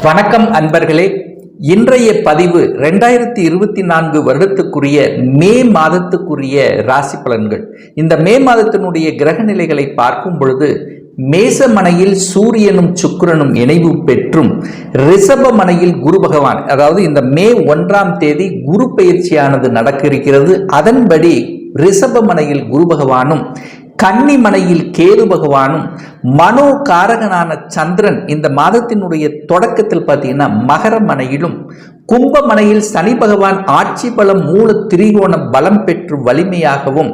வணக்கம் அன்பர்களே. இன்றைய பதிவு 2024 வருடத்துக்குரிய மே மாதத்துக்குரிய ராசி பலன்கள். இந்த மே மாதத்தினுடைய கிரக நிலைகளை பார்க்கும் பொழுது மேசமனையில் சூரியனும் சுக்கிரனும் இணைவு பெற்றும் ரிஷபமனையில் குரு பகவான், அதாவது இந்த மே 1ஆம் தேதி குரு பயிற்சியானது நடக்க இருக்கிறது. அதன்படி ரிஷபமனையில் குரு பகவானும் கன்னிமனையில் கேது பகவானும் மனோ காரகனான சந்திரன் இந்த மாதத்தினுடைய தொடக்கத்தில் பார்த்தீங்கன்னா மகரமனையிலும் கும்பமனையில் சனி பகவான் ஆட்சி பலம் மூல திரிகோண பலம் பெற்று வலிமையாகவும்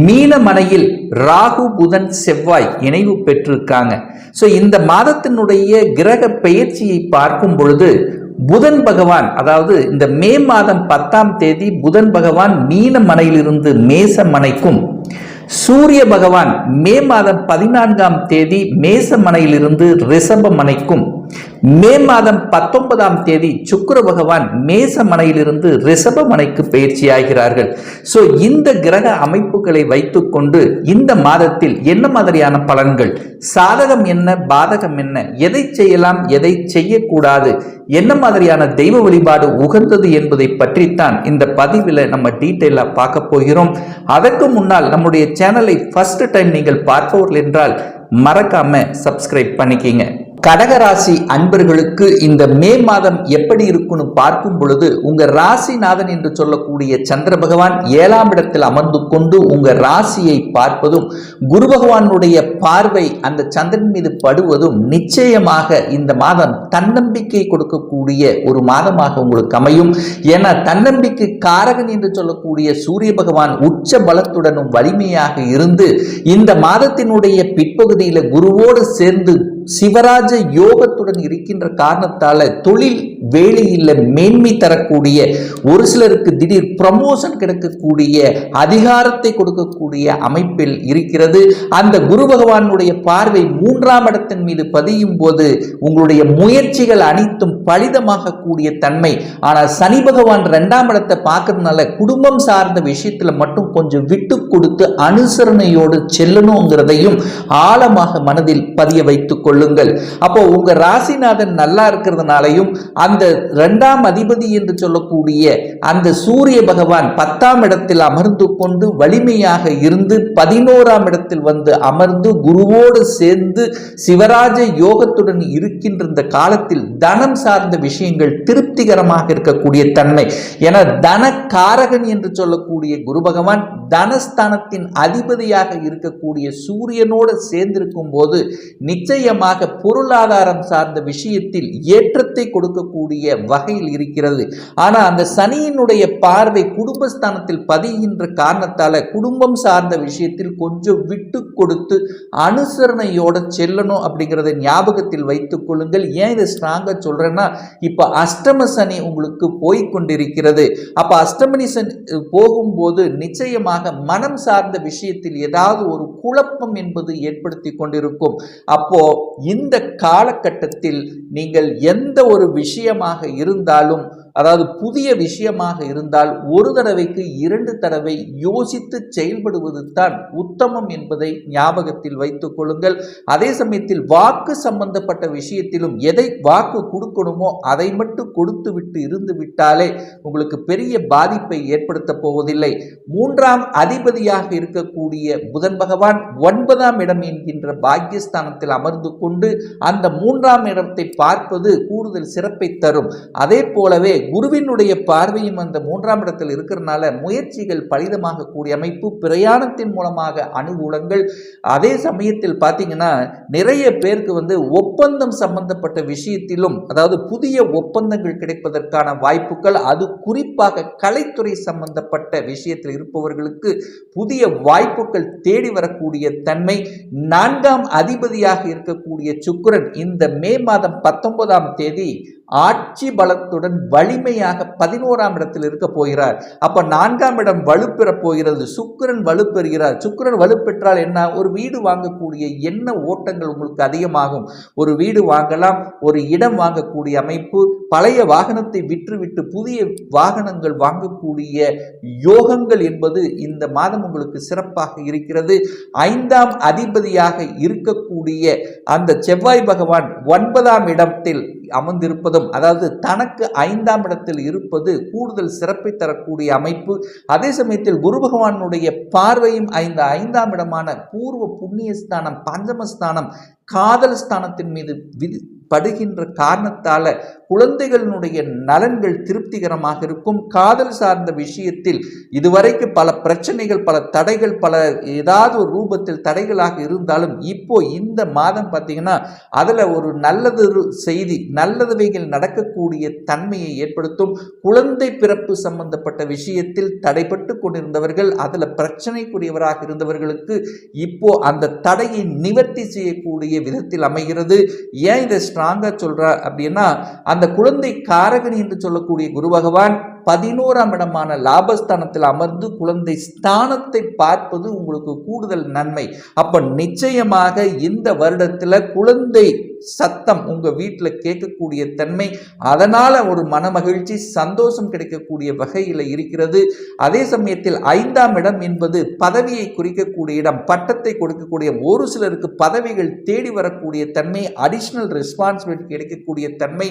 மீனமனையில் ராகு புதன் செவ்வாய் இணைவு பெற்றிருக்காங்க. ஸோ இந்த மாதத்தினுடைய கிரக பெயர்ச்சியை பார்க்கும் பொழுது புதன் பகவான், அதாவது இந்த மே மாதம் 10ஆம் தேதி புதன் பகவான் மீனமனையிலிருந்து மேசமனைக்கும், சூரிய பகவான் மே மாதம் 14ஆம் தேதி மேசமனையிலிருந்து ரிஷபமனைக்கும், மே மாதம் 19ஆம் தேதி சுக்கிர பகவான் மேசமனையிலிருந்து ரிஷபமனைக்கு பயிற்சியாகிறார்கள். ஸோ இந்த கிரக அமைப்புகளை வைத்துக்கொண்டு இந்த மாதத்தில் என்ன மாதிரியான பலன்கள், சாதகம் என்ன பாதகம் என்ன, எதை செய்யலாம் எதை செய்யக்கூடாது, என்ன மாதிரியான தெய்வ வழிபாடு உகந்தது என்பதை பற்றித்தான் இந்த பதிவில் நம்ம டீட்டெயிலாக பார்க்க போகிறோம். அதற்கு முன்னால் நம்முடைய சேனலை ஃபர்ஸ்ட் டைம் நீங்கள் பார்ப்பவர்கள் என்றால் மறக்காம சப்ஸ்கிரைப் பண்ணிக்கிங்க. கடகராசி அன்பர்களுக்கு இந்த மே மாதம் எப்படி இருக்குன்னு பார்க்கும் பொழுது உங்க ராசிநாதன் என்று சொல்லக்கூடிய சந்திர பகவான் 7ஆம் இடத்தில் அமர்ந்து கொண்டு உங்க ராசியை பார்ப்பதும் குரு பகவானுடைய பார்வை அந்த சந்திரன் மீது படுவதும் நிச்சயமாக இந்த மாதம் தன்னம்பிக்கை கொடுக்கக்கூடிய ஒரு மாதமாக உங்களுக்கு அமையும். ஏன்னா தன்னம்பிக்கை காரகன் என்று சொல்லக்கூடிய சூரிய பகவான் உச்ச பலத்துடனும் வலிமையாக இருந்து இந்த மாதத்தினுடைய பிற்பகுதியில் குருவோடு சேர்ந்து சிவராஜ யோகத்துடன் இருக்கின்ற காரணத்தால தொழில் வேலையில் மேன்மை தரக்கூடிய, ஒரு சிலருக்கு திடீர் ப்ரமோஷன் கிடைக்கக்கூடிய, அதிகாரத்தை கொடுக்கக்கூடிய அமைப்பில் இருக்கிறது. அந்த குரு பகவானுடைய பார்வை 3ஆம் இடத்தின் மீது பதியும் போது உங்களுடைய முயற்சிகள் அனைத்தும் பலிதமாக கூடிய தன்மை. ஆனால் சனி பகவான் 2ஆம் இடத்தை பார்க்கறதுனால குடும்பம் சார்ந்த விஷயத்துல மட்டும் கொஞ்சம் விட்டு கொடுத்து அனுசரணையோடு செல்லணுங்கிறதையும் ஆழமாக மனதில் பதிய வைத்துக் கொள்ளுங்கள். அப்போ உங்க ராசிநாதன் நல்லா இருக்கிறதுனாலையும் அந்த 2ஆம் அதிபதி என்று சொல்லக்கூடிய அந்த சூரிய பகவான் 10ஆம் இடத்தில் அமர்ந்து கொண்டு வலிமையாக இருந்து 11ஆம் இடத்தில் வந்து அமர்ந்து குருவோடு சேர்ந்து சிவராஜ யோகத்துடன் இருக்கின்ற இந்த காலத்தில் தனம் சார்ந்த விஷயங்கள் திருப்திகரமாக இருக்கக்கூடிய தன்மை. என தன காரகன் என்று சொல்லக்கூடிய குரு பகவான் தனஸ்தானத்தின் அதிபதியாக இருக்கக்கூடிய சூரியனோடு சேர்ந்திருக்கும் போது நிச்சயமாக பொருளாதாரம் சார்ந்த விஷயத்தில் ஏற்றத்தை கொடுக்கக்கூடிய வகையில் இருக்கிறது. ஆனால் அந்த சனியினுடைய பார்வை குடும்பஸ்தானத்தில் பதிகின்ற காரணத்தால குடும்பம் சார்ந்த விஷயத்தில் கொஞ்சம் விட்டு கொடுத்து அனுசரணையோட செல்லணும் அப்படிங்கிறத ஞாபகத்தில் வைத்துக் கொள்ளுங்கள். ஏன் இதை ஸ்ட்ராங்கா சொல்றேன்னா, இப்ப அஷ்டம சனி உங்களுக்கு போய்கொண்டிருக்கிறது. அப்ப அஷ்டமணி சனி போகும்போது நிச்சயமாக மனம் சார்ந்த விஷயத்தில் ஏதாவது ஒரு குழப்பம் என்பது ஏற்படுத்தி கொண்டிருக்கும். அப்போ இந்த காலகட்டத்தில் நீங்கள் எந்த ஒரு விஷயமாக இருந்தாலும், அதாவது புதிய விஷயமாக இருந்தால் ஒரு தடவைக்கு 2 தடவை யோசித்து செயல்படுவது தான் உத்தமம் என்பதை ஞாபகத்தில் வைத்துக் கொள்ளுங்கள். அதே சமயத்தில் வாக்கு சம்பந்தப்பட்ட விஷயத்திலும் எதை வாக்கு கொடுக்கணுமோ அதை மட்டும் கொடுத்து விட்டு இருந்து விட்டாலே உங்களுக்கு பெரிய பாதிப்பை ஏற்படுத்த போவதில்லை. 3ஆம் அதிபதியாக இருக்கக்கூடிய புதன் பகவான் 9ஆம் இடம் என்கின்ற பாக்கியஸ்தானத்தில் அமர்ந்து கொண்டு அந்த 3ஆம் இடத்தை பார்ப்பது கூடுதல் சிறப்பை தரும். அதே போலவே குருவினுடைய பார்வையும் அந்த 3ஆம் இடத்தில் இருக்கிறதுனால முயற்சிகள் பலிதமாக கூடிய அமைப்பு, பிரயாணத்தின் மூலமாக அனுகூலங்கள். அதே சமயத்தில் பார்த்தீங்கன்னா நிறைய பேருக்கு ஒப்பந்தம் சம்பந்தப்பட்ட விஷயத்திலும், அதாவது புதிய ஒப்பந்தங்கள் கிடைப்பதற்கான வாய்ப்புகள், அது குறிப்பாக கலைத்துறை சம்பந்தப்பட்ட விஷயத்தில் இருப்பவர்களுக்கு புதிய வாய்ப்புகள் தேடி வரக்கூடிய தன்மை. 4ஆம் அதிபதியாக இருக்கக்கூடிய சுக்கிரன் இந்த மே மாதம் 19ஆம் தேதி ஆட்சி பலத்துடன் வலிமையாக 11ஆம் இடத்தில் இருக்க போகிறார். அப்ப 4ஆம் இடம் வலுப்பெற போகிறது. சுக்கிரன் வலுப்பெறுகிறார். சுக்கிரன் வலுப்பெற்றால் என்ன, ஒரு வீடு வாங்கக்கூடிய எண்ண ஓட்டங்கள் உங்களுக்கு அதிகமாகும். ஒரு வீடு வாங்கலாம், ஒரு இடம் வாங்கக்கூடிய அமைப்பு, பழைய வாகனத்தை விற்றுவிட்டு புதிய வாகனங்கள் வாங்கக்கூடிய யோகங்கள் என்பது இந்த மாதம் உங்களுக்கு சிறப்பாக இருக்கிறது. 5ஆம் அதிபதியாக இருக்கக்கூடிய அந்த செவ்வாய் பகவான் 9ஆம் இடத்தில் அமர்ந்திருப்பதும், அதாவது தனக்கு 5ஆம் இடத்தில் இருப்பது கூடுதல் சிறப்பை தரக்கூடிய அமைப்பு. அதே சமயத்தில் குரு பகவானுடைய பார்வையும் 5ஆம் இடமான பூர்வ புண்ணிய ஸ்தானம், பஞ்சமஸ்தானம், காதல் ஸ்தானத்தின் மீது படுகின்ற காரணத்தால குழந்தைகளினுடைய நலன்கள் திருப்திகரமாக இருக்கும். காதல் சார்ந்த விஷயத்தில் இதுவரைக்கும் பல பிரச்சனைகள், பல தடைகள், பல ஏதாவது ஒரு ரூபத்தில் தடைகளாக இருந்தாலும் இப்போ இந்த மாதம் பார்த்தீங்கன்னா அதில் ஒரு நல்லது செய்தி, நல்லதுவைகள் நடக்கக்கூடிய தன்மையை ஏற்படுத்தும். குழந்தை பிறப்பு சம்பந்தப்பட்ட விஷயத்தில் தடைப்பட்டு கொண்டிருந்தவர்கள், அதில் பிரச்சனைக்குரியவராக இருந்தவர்களுக்கு இப்போ அந்த தடையை நிவர்த்தி செய்யக்கூடிய விதத்தில் அமைகிறது. ஏன் இதை ஸ்ட்ராங்கா சொல்றா அப்படின்னா, அந்த குழந்தை காரகன் என்று சொல்லக்கூடிய குரு பகவான் 11ஆம் இடமான லாபஸ்தானத்தில் அமர்ந்து குழந்தை ஸ்தானத்தை பார்ப்பது உங்களுக்கு கூடுதல் நன்மை. அப்ப நிச்சயமாக இந்த வருடத்துல குழந்தை சத்தம் உங்க வீட்டில் கேட்கக்கூடிய தன்மை, அதனால ஒரு மனமகிழ்ச்சி, சந்தோஷம் கிடைக்கக்கூடிய வகையில் இருக்கிறது. அதே சமயத்தில் 5ஆம் இடம் என்பது பதவியை குறிக்கக்கூடிய இடம், பட்டத்தை கொடுக்கக்கூடிய, ஒரு சிலருக்கு பதவிகள் தேடி வரக்கூடிய தன்மை, அடிஷனல் ரெஸ்பான்சிபிலிட்டி கிடைக்கக்கூடிய தன்மை.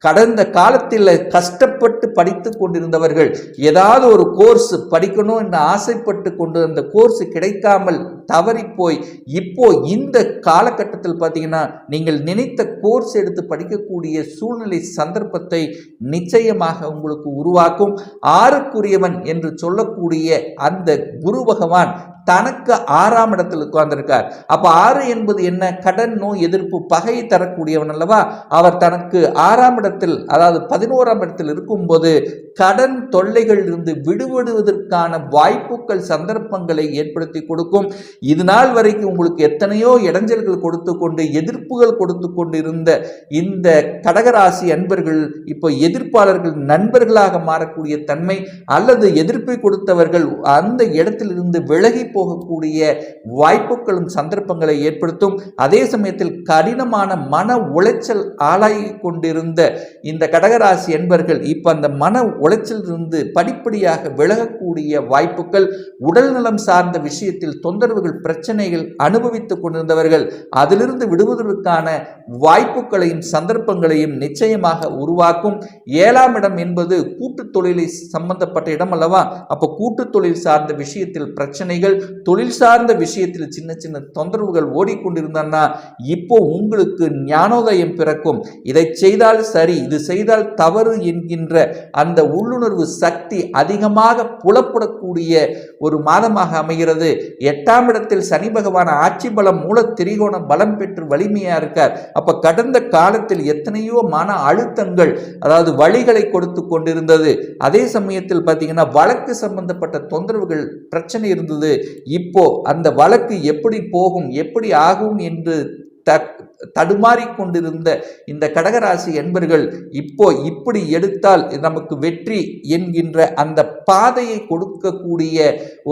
கடந்த காலத்தில் கஷ்டப்பட்டு படித்து கொண்டிருந்தவர்கள் ஏதாவது ஒரு கோர்ஸ் படிக்கணும் என்று ஆசைப்பட்டு கொண்டு அந்த கோர்ஸ் கிடைக்காமல் தவறி போய் இப்போ இந்த காலகட்டத்தில் பார்த்தீங்கன்னா நீங்கள் நினைத்த கோர்ஸ் எடுத்து படிக்கக்கூடிய சூழ்நிலை சந்தர்ப்பத்தை நிச்சயமாக உங்களுக்கு உருவாக்கும். 6க்குரியவன் என்று சொல்லக்கூடிய அந்த குரு பகவான் தனக்கு 6ஆம் இடத்தில் உட்கார்ந்திருக்கார். அப்ப 6 என்பது என்ன? கடன், நோய் எதிர்ப்பு, பகை தரக்கூடியவன் அல்லவா. அவர் தனக்கு 6ஆம் இடத்தில், அதாவது 11ஆம் இடத்தில் இருக்கும்போது கடன் தொல்லைகள் இருந்து விடுபடுவதற்கான வாய்ப்புகள், சந்தர்ப்பங்களை ஏற்படுத்தி கொடுக்கும். இது நாள் வரைக்கும் உங்களுக்கு எத்தனையோ இடைஞ்சல்கள் கொடுத்து கொண்டு, எதிர்ப்புகள் கொடுத்து கொண்டு இருந்த இந்த கடகராசி அன்பர்கள் இப்போ எதிர்ப்பாளர்கள் நண்பர்களாக மாறக்கூடிய தன்மை, அல்லது எதிர்ப்பை கொடுத்தவர்கள் அந்த இடத்திலிருந்து விலகி போகக்கூடிய வாய்ப்புகளும் சந்தர்ப்பங்களை ஏற்படுத்தும். அதே சமயத்தில் கடினமான மன உளைச்சல் ஆளாகி கொண்டிருந்த இந்த கடகராசி என்பர்கள் இப்ப அந்த மன உளைச்சல் இருந்து படிப்படியாக விலகக்கூடிய வாய்ப்புகள், உடல் நலம் சார்ந்த விஷயத்தில் தொந்தரவுகள், பிரச்சனைகள் அனுபவித்துக் கொண்டிருந்தவர்கள் அதிலிருந்து விடுவதற்கான வாய்ப்புகளையும் சந்தர்ப்பங்களையும் நிச்சயமாக உருவாக்கும். 7ஆம் இடம் என்பது கூட்டு தொழிலை சம்பந்தப்பட்ட இடம் அல்லவா. அப்ப கூட்டு தொழில் சார்ந்த விஷயத்தில் பிரச்சனைகள், தொழில் சார்ந்த விஷயத்தில் சின்ன சின்ன தொந்தரவுகள் ஓடிக்கொண்டிருந்தா இப்போ உங்களுக்கு ஞானோதயம் பிறக்கும். இதை செய்தால் சரி, இது செய்தால் தவறு என்கின்ற அந்த உள்ளுணர்வு சக்தி அதிகமாக புலப்படக்கூடிய ஒரு மாதமாக அமைகிறது. 8ஆம் இடத்தில் சனி பகவான் ஆட்சி பலம், மூல திரிகோண பலம் பெற்று வலிமையா இருக்கார். அப்ப கடந்த காலத்தில் எத்தனையோ மன அழுத்தங்கள், அதாவது வழிகளை கொடுத்து கொண்டிருந்தது. அதே சமயத்தில் பார்த்தீங்கன்னா வழக்கு சம்பந்தப்பட்ட தொந்தரவுகள், பிரச்சனை இருந்தது. இப்போ அந்த வழக்கு எப்படி போகும், எப்படி ஆகும் என்று தடுமாறிக்கொண்டிருந்த இந்த கடகராசி என்பர்கள் இப்போ இப்படி எடுத்தால் நமக்கு வெற்றி என்கின்ற அந்த பாதையை கொடுக்கக்கூடிய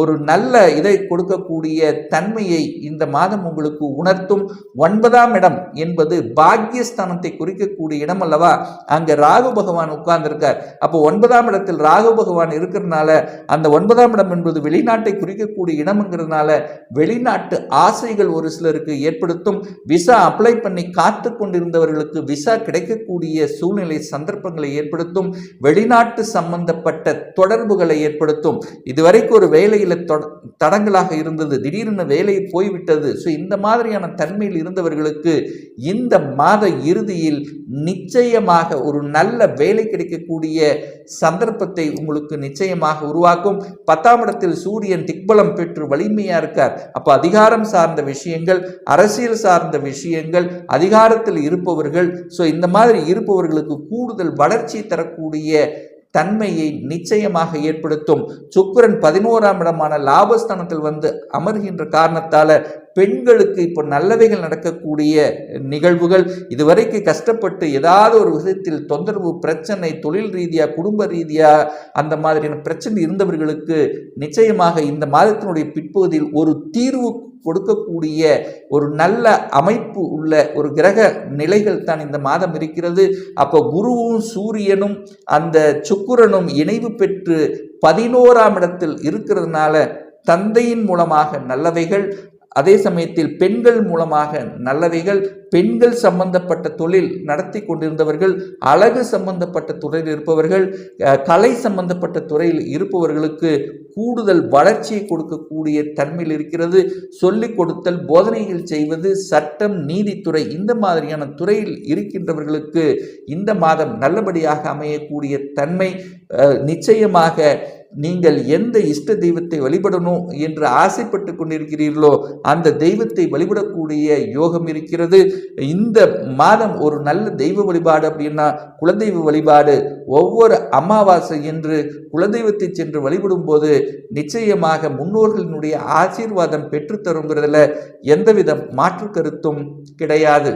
ஒரு நல்ல இதை கொடுக்கக்கூடிய தன்மையை இந்த மாதம் உங்களுக்கு உணர்த்தும். 9ஆம் இடம் என்பது பாக்கியஸ்தானத்தை குறிக்கக்கூடிய இடம் அல்லவா. அங்க ராகு பகவான் உட்கார்ந்திருக்கார். அப்போ 9ஆம் இடத்தில் ராகு பகவான் இருக்கிறதுனால அந்த 9ஆம் இடம் என்பது வெளிநாட்டை குறிக்கக்கூடிய இடம்ங்கிறதுனால வெளிநாட்டு ஆசைகள் ஒரு சிலருக்கு ஏற்படுத்தும். விசா அப்ளை பண்ணி காத்து கொண்டிருந்தவர்களுக்கு விசா கிடைக்கக்கூடிய சூழ்நிலை, சந்தர்ப்பங்களை ஏற்படுத்தும். வெளிநாட்டு சம்பந்தப்பட்ட தொடர்புகளை ஏற்படுத்தும். இதுவரைக்கும் ஒரு வேலையில தடங்களாக இருந்தது, திடீரென வேலை போய்விட்டது. இந்த மாதிரியான தன்மையில் இருந்தவர்களுக்கு இந்த மாத இறுதியில் நிச்சயமாக ஒரு நல்ல வேலை கிடைக்கக்கூடிய சந்தர்ப்பத்தை உங்களுக்கு நிச்சயமாக உருவாக்கும். 10ஆம் இடத்தில் சூரியன் திக்பலம் பெற்று வலிமையா இருக்கார். அப்ப அதிகாரம் சார்ந்த விஷயங்கள், அரசியல் சார்ந்த விஷயங்கள், அதிகாரத்தில் இருப்பவர்கள், இந்த மாதிரி இருப்பவர்களுக்கு கூடுதல் வளர்ச்சி தரக்கூடிய தன்மையை நிச்சயமாக ஏற்படுத்தும். சுக்கிரன் 11ஆம் இடமான லாபஸ்தானத்தில் வந்து அமர்கின்ற காரணத்தால பெண்களுக்கு இப்போ நல்லவைகள் நடக்கக்கூடிய நிகழ்வுகள், இதுவரைக்கும் கஷ்டப்பட்டு ஏதாவது ஒரு விஷயத்தில் தொந்தரவு, பிரச்சனை, தொழில் ரீதியா, குடும்ப ரீதியா அந்த மாதிரியான பிரச்சனை இருந்தவர்களுக்கு நிச்சயமாக இந்த மாதத்தினுடைய பிற்பகுதியில் ஒரு தீர்வு கொடுக்கக்கூடிய ஒரு நல்ல அமைப்பு உள்ள ஒரு கிரக நிலைகள் தான் இந்த மாதம் இருக்கிறது. அப்போ குருவும் சூரியனும் அந்த சுக்கிரனும் இணைவு பெற்று 11ஆம் இடத்தில் இருக்கிறதுனால தந்தையின் மூலமாக நல்லவைகள், அதே சமயத்தில் பெண்கள் மூலமாக நல்லவைகள், பெண்கள் சம்பந்தப்பட்ட தொழில் நடத்தி கொண்டிருந்தவர்கள், அழகு சம்பந்தப்பட்ட துறையில் இருப்பவர்கள், கலை சம்பந்தப்பட்ட துறையில் இருப்பவர்களுக்கு கூடுதல் வளர்ச்சியை கொடுக்கக்கூடிய தன்மையில் இருக்கிறது. சொல்லிக் கொடுத்தல், போதனைகள் செய்வது, சட்டம், நீதித்துறை இந்த மாதிரியான துறையில் இருக்கின்றவர்களுக்கு இந்த மாதம் நல்லபடியாக அமையக்கூடிய தன்மை. நிச்சயமாக நீங்கள் எந்த இஷ்ட தெய்வத்தை வழிபடணும் என்று ஆசைப்பட்டு கொண்டிருக்கிறீர்களோ அந்த தெய்வத்தை வழிபடக்கூடிய யோகம் இருக்கிறது. இந்த மாதம் ஒரு நல்ல தெய்வ வழிபாடு அப்படின்னா குலதெய்வ வழிபாடு. ஒவ்வொரு அமாவாசை என்று குலதெய்வத்தை சென்று வழிபடும் போது நிச்சயமாக முன்னோர்களினுடைய ஆசீர்வாதம் பெற்றுத்தருங்கிறதுல எந்தவித மாற்று கருத்தும் கிடையாது.